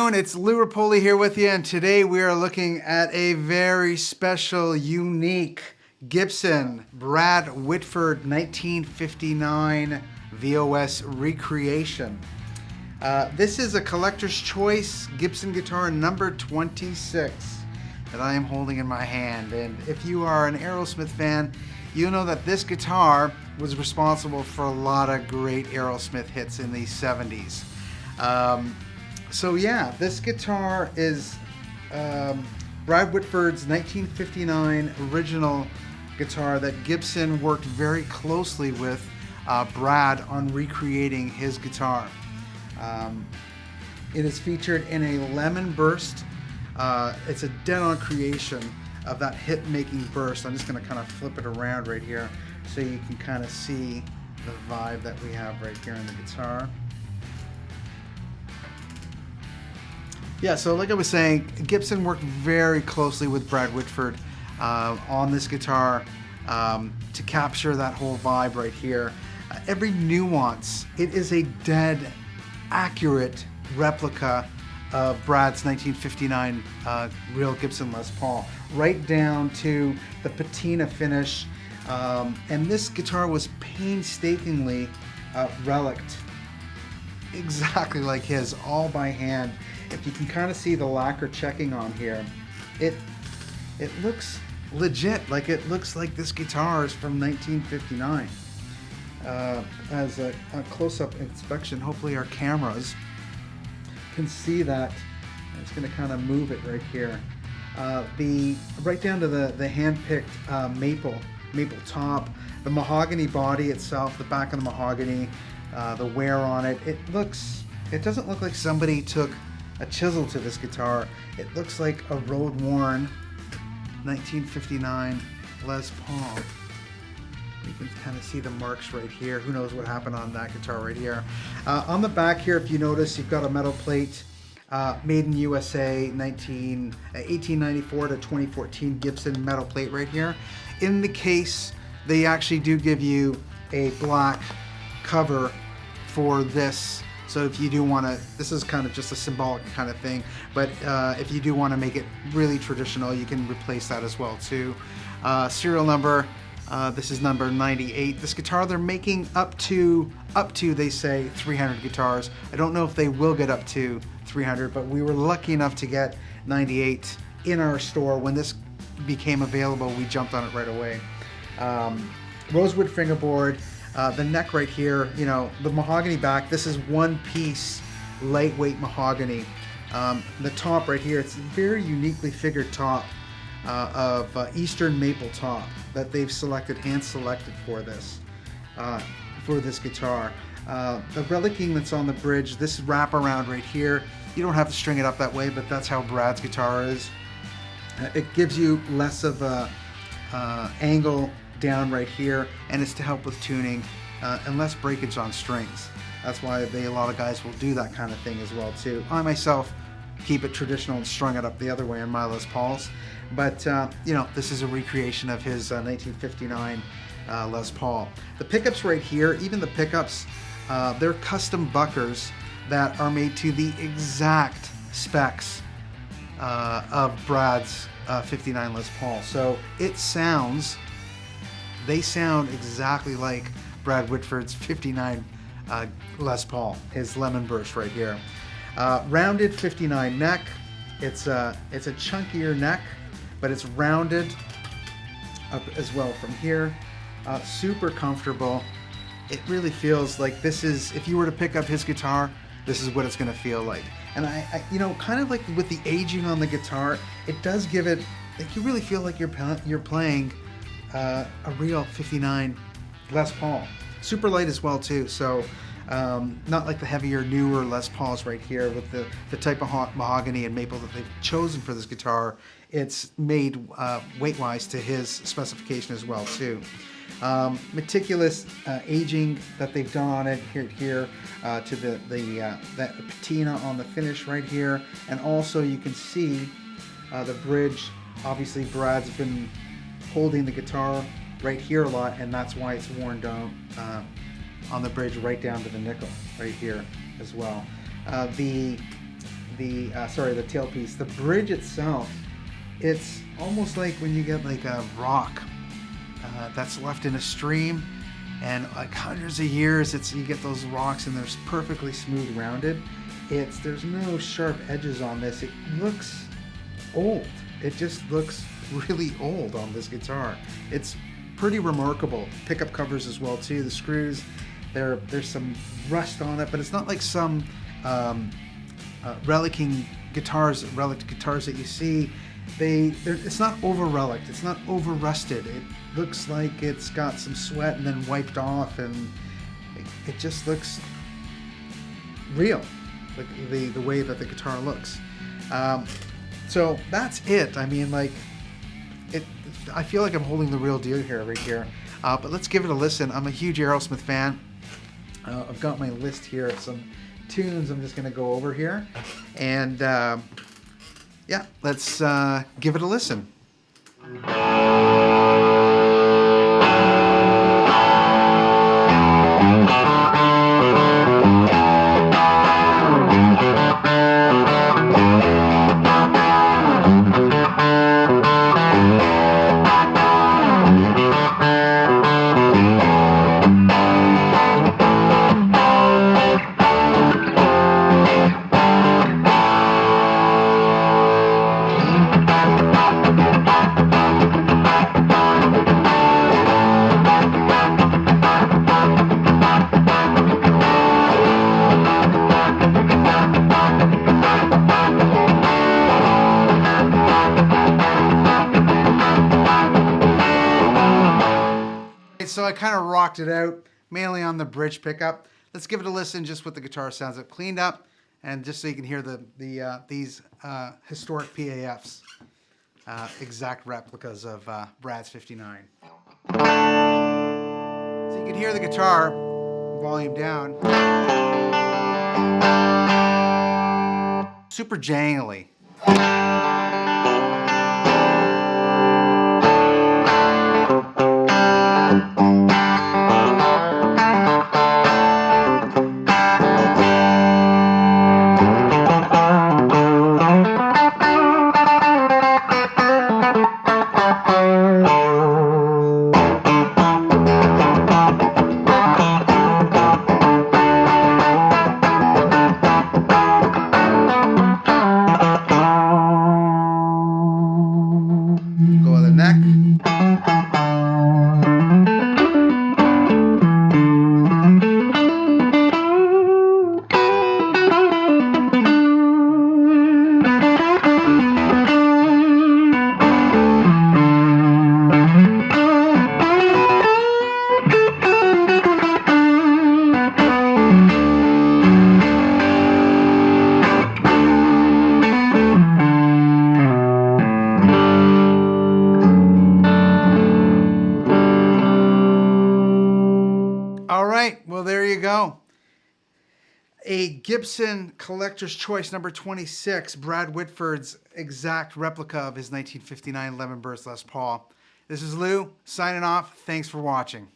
everyone, it's Lou Rapoli here with you, and today we are looking at a very special, unique Gibson Brad Whitford 1959 VOS recreation. This is a collector's choice Gibson guitar number 26 that I am holding in my hand, and if you are an Aerosmith fan, you know that this guitar was responsible for a lot of great Aerosmith hits in the 70s. So yeah, this guitar is Brad Whitford's 1959 original guitar that Gibson worked very closely with Brad on recreating his guitar. It is featured in a lemon burst. It's a dead-on creation of that hit-making burst. I'm just going to kind of flip it around right here so you can kind of see the vibe that we have right here in the guitar. Yeah, so like I was saying, Gibson worked very closely with Brad Whitford on this guitar to capture that whole vibe right here. Every nuance, it is a dead accurate replica of Brad's 1959 real Gibson Les Paul, right down to the patina finish. And this guitar was painstakingly reliced exactly like his, all by hand. If you can kind of see the lacquer checking on here, it looks legit, like it looks like this guitar is from 1959. As a close-up inspection, hopefully our cameras can see that. I'm just going to kind of move it right here. Right down to the hand-picked maple top, the mahogany body itself, the back of the mahogany, the wear on it. It doesn't look like somebody took a chisel to this guitar. It looks like a road-worn 1959 Les Paul. You can kind of see the marks right here. Who knows what happened on that guitar right here. On the back here, if you notice, you've got a metal plate, made in USA, 1894 to 2014 Gibson metal plate right here. In the case, they actually do give you a black cover for this. So if you do want to, this is kind of just a symbolic kind of thing, but if you do want to make it really traditional, you can replace that as well too. Serial number, this is number 98. This guitar, they're making up to they say 300 guitars. I don't know if they will get up to 300, but we were lucky enough to get 98 in our store. When this became available, we jumped on it right away. Rosewood fingerboard. The neck right here, you know, the mahogany back, this is one piece lightweight mahogany. The top right here, it's a very uniquely figured top of Eastern maple top that they've hand selected for this guitar. The relicking that's on the bridge, this wraparound right here, you don't have to string it up that way, but that's how Brad's guitar is. It gives you less of a angle down right here, and it's to help with tuning and less breakage on strings. That's why a lot of guys will do that kind of thing as well too. I myself keep it traditional and strung it up the other way on my Les Pauls, but you know, this is a recreation of his 1959 Les Paul. The pickups right here, even the pickups, they're custom buckers that are made to the exact specs of Brad's 59 Les Paul. So they sound exactly like Brad Whitford's 59 Les Paul, his lemon burst right here. Rounded 59 neck. It's a chunkier neck, but it's rounded up as well from here. Super comfortable. It really feels like this is, if you were to pick up his guitar, this is what it's going to feel like. And I you know, kind of like with the aging on the guitar, it does give it, like, you really feel like you're playing a real 59 Les Paul. Super light as well too, so not like the heavier, newer Les Pauls right here with the type of mahogany and maple that they've chosen for this guitar. It's made weight-wise to his specification as well too. Meticulous aging that they've done on it here to that patina on the finish right here, and also you can see the bridge. Obviously Brad's been holding the guitar right here a lot, and that's why it's worn down on the bridge right down to the nickel right here as well. The the tailpiece. The bridge itself, it's almost like when you get like a rock that's left in a stream, and like hundreds of years, you get those rocks and they're perfectly smooth rounded. There's no sharp edges on this. It looks old. It just looks really old on this guitar. It's pretty remarkable. Pickup covers as well too. The screws, there's some rust on it, but it's not like some relic guitars that you see. It's not over relicked. It's not over rusted. It looks like it's got some sweat and then wiped off, and it just looks real, like the way that the guitar looks. So that's it. I mean, like, I feel like I'm holding the real deal here, right here. But let's give it a listen. I'm a huge Aerosmith fan. I've got my list here of some tunes I'm just going to go over here. And yeah, let's give it a listen. So I kind of rocked it out, mainly on the bridge pickup. Let's give it a listen, just what the guitar sounds like, cleaned up, and just so you can hear these historic PAFs, exact replicas of Brad's 59. So you can hear the guitar, volume down, super jangly. Well, there you go. A Gibson Collector's Choice number 26, Brad Whitford's exact replica of his 1959 Lemon Burst Les Paul. This is Lou, signing off. Thanks for watching.